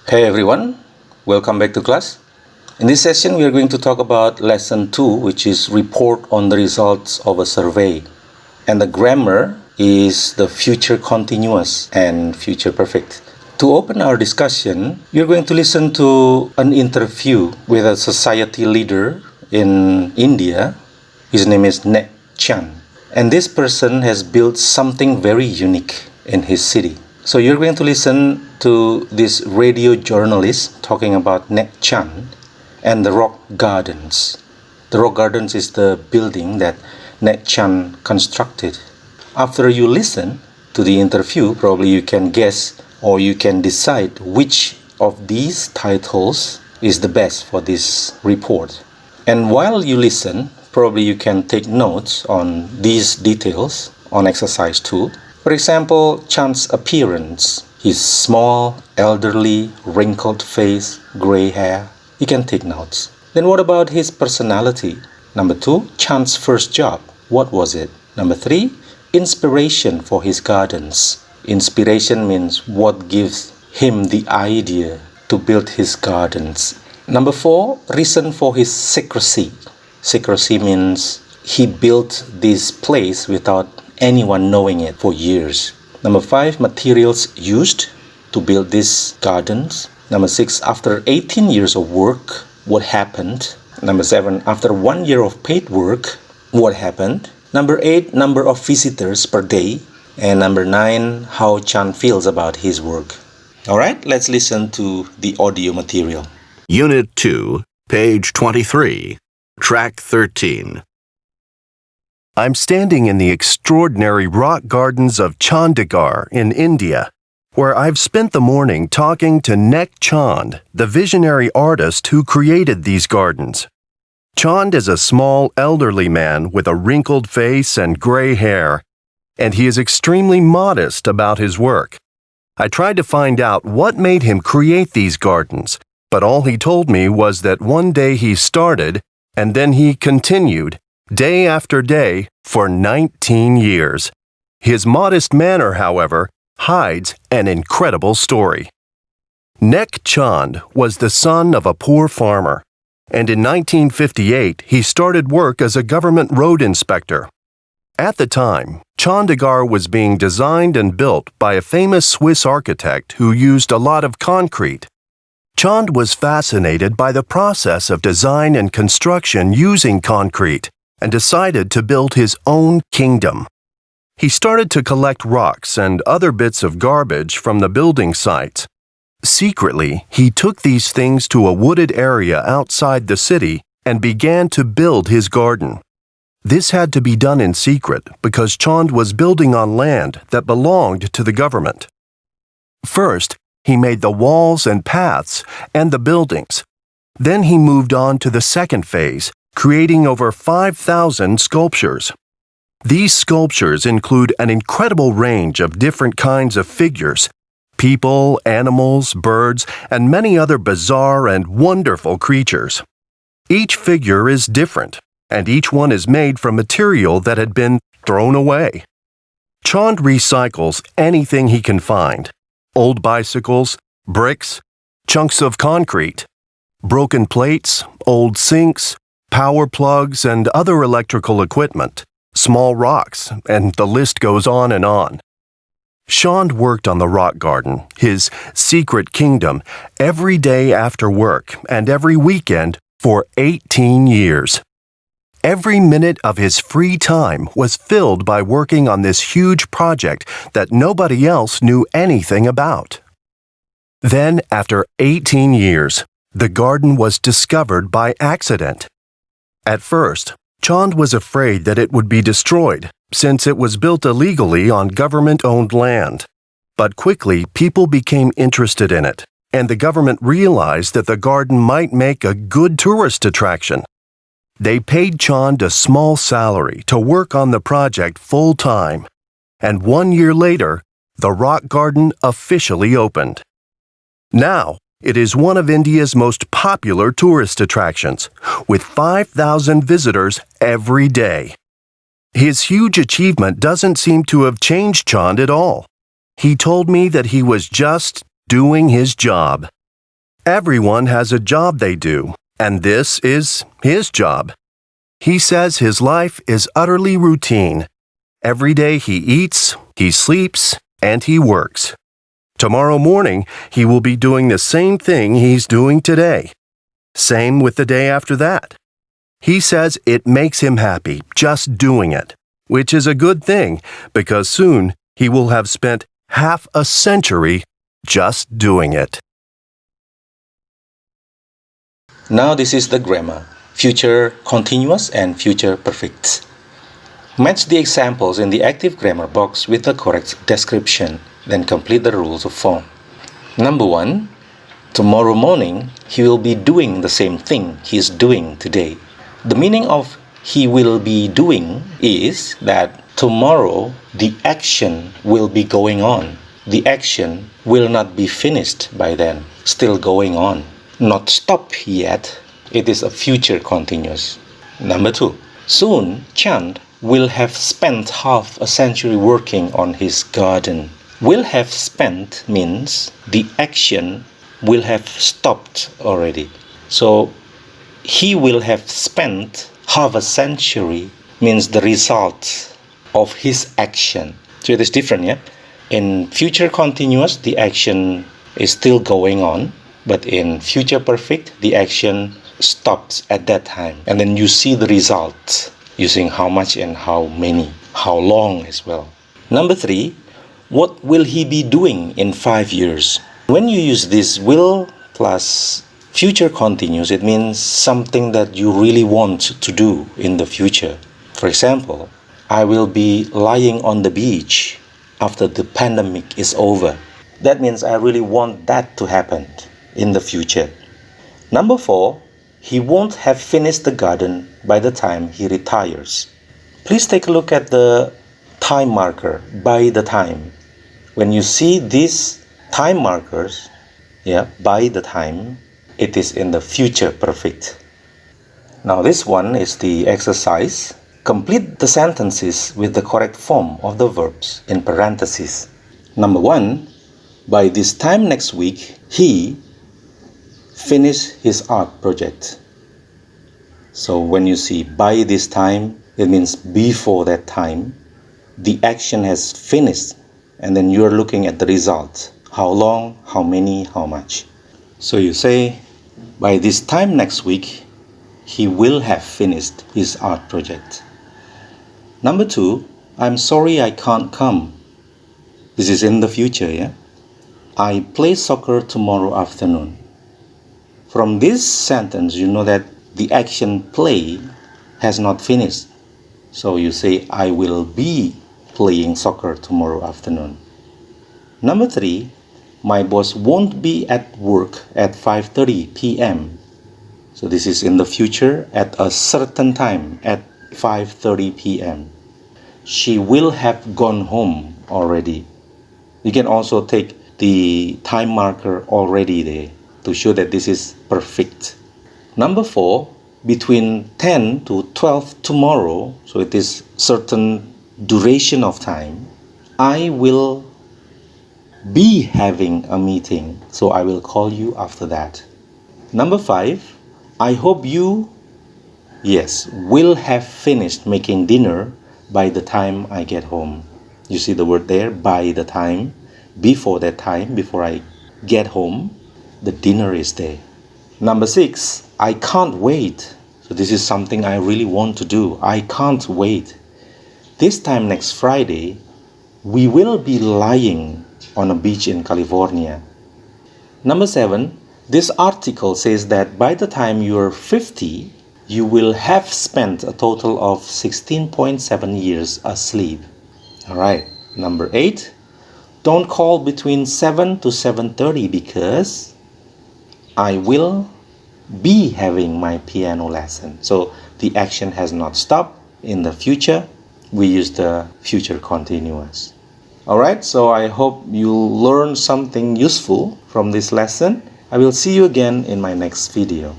Hey everyone, welcome back to class. In this session, we are going to talk about lesson 2, which is report on the results of a survey. And the grammar is the future continuous and future perfect. To open our discussion, you're going to listen to an interview with a society leader in India. His name is Nek Chan. And this person has built something very unique in his city. So you're going to listen to this radio journalist talking about Nek Chan and the Rock Gardens. The Rock Gardens is the building that Nek Chan constructed. After you listen to the interview, probably you can guess or you can decide which of these titles is the best for this report. And while you listen, probably you can take notes on these details on exercise 2. For example, Chan's appearance, his small, elderly, wrinkled face, gray hair. You can take notes. Then what about his personality? Number 2, Chan's first job. What was it? Number 3, inspiration for his gardens. Inspiration means what gives him the idea to build his gardens. Number 4, reason for his secrecy. Secrecy means he built this place without anyone knowing it for years. Number 5, materials used to build these gardens. Number 6, after 18 years of work, what happened? Number 7, after 1 year of paid work, what happened? Number 8, number of visitors per day. And number 9, how Chan feels about his work. Alright, let's listen to the audio material. Unit 2, page 23, track 13. I'm standing in the extraordinary rock gardens of Chandigarh in India, where I've spent the morning talking to Nek Chand, the visionary artist who created these gardens. Chand is a small, elderly man with a wrinkled face and gray hair, and he is extremely modest about his work. I tried to find out what made him create these gardens, but all he told me was that one day he started, and then he continued, day after day, for 19 years. His modest manner, however, hides an incredible story. Nek Chand was the son of a poor farmer, and in 1958 he started work as a government road inspector. At the time, Chandigarh was being designed and built by a famous Swiss architect who used a lot of concrete. Chand was fascinated by the process of design and construction using concrete and decided to build his own kingdom. He started to collect rocks and other bits of garbage from the building sites. Secretly, he took these things to a wooded area outside the city and began to build his garden. This had to be done in secret because Chand was building on land that belonged to the government. First, he made the walls and paths and the buildings. Then he moved on to the second phase, creating over 5,000 sculptures. These sculptures include an incredible range of different kinds of figures, people, animals, birds, and many other bizarre and wonderful creatures. Each figure is different, and each one is made from material that had been thrown away. Chand recycles anything he can find: old bicycles, bricks, chunks of concrete, broken plates, old sinks, power plugs and other electrical equipment, small rocks, and the list goes on and on. Chand worked on the rock garden, his secret kingdom, every day after work and every weekend for 18 years. Every minute of his free time was filled by working on this huge project that nobody else knew anything about. Then, after 18 years, the garden was discovered by accident. At first, Chand was afraid that it would be destroyed, since it was built illegally on government-owned land. But quickly, people became interested in it, and the government realized that the garden might make a good tourist attraction. They paid Chand a small salary to work on the project full-time, and 1 year later, the rock garden officially opened. Now, it is one of India's most popular tourist attractions, with 5,000 visitors every day. His huge achievement doesn't seem to have changed Chand at all. He told me that he was just doing his job. Everyone has a job they do, and this is his job. He says his life is utterly routine. Every day he eats, he sleeps, and he works. Tomorrow morning, he will be doing the same thing he's doing today. Same with the day after that. He says it makes him happy just doing it, which is a good thing because soon he will have spent half a century just doing it. Now this is the grammar, future continuous and future perfect. Match the examples in the active grammar box with the correct description, then complete the rules of form. Number 1. Tomorrow morning, he will be doing the same thing he is doing today. The meaning of he will be doing is that tomorrow the action will be going on. The action will not be finished by then, still going on. Not stop yet, it is a future continuous. Number 2. Soon, Chand will have spent half a century working on his garden. Will have spent means the action will have stopped already. So, he will have spent half a century means the result of his action. So it is different, yeah? In future continuous, the action is still going on, but in future perfect, the action stops at that time. And then you see the result using how much and how many, how long as well. Number 3, what will he be doing in 5 years? When you use this will plus future continuous, it means something that you really want to do in the future. For example, I will be lying on the beach after the pandemic is over. That means I really want that to happen in the future. Number 4, he won't have finished the garden by the time he retires. Please take a look at the time marker, by the time. When you see these time markers, by the time, it is in the future perfect. Now this one is the exercise. Complete the sentences with the correct form of the verbs in parentheses. Number 1, by this time next week, he finished his art project. So when you see by this time, it means before that time. The action has finished, and then you're looking at the result. How long, how many, how much. So you say, by this time next week, he will have finished his art project. Number 2, I'm sorry I can't come. This is in the future, yeah? I play soccer tomorrow afternoon. From this sentence, you know that the action play has not finished. So you say, I will be playing soccer tomorrow afternoon. Number 3, my boss won't be at work at 5:30 p.m. So this is in the future at a certain time at 5:30 p.m. She will have gone home already. You can also take the time marker already there to show that this is perfect. Number 4, between 10 to 12 tomorrow, so it is certain duration of time, I will be having a meeting, so I will call you after that. Number 5, I hope you, will have finished making dinner by the time I get home. You see the word there, by the time, before that time, before I get home, the dinner is there. Number 6, I can't wait. So this is something I really want to do. I can't wait. This time next Friday, we will be lying on a beach in California. Number 7, this article says that by the time you're 50, you will have spent a total of 16.7 years asleep. Alright, number 8, don't call between 7 to 7:30 because I will be having my piano lesson. So the action has not stopped. In the future, we use the future continuous. Alright, so I hope you'll learn something useful from this lesson. I will see you again in my next video.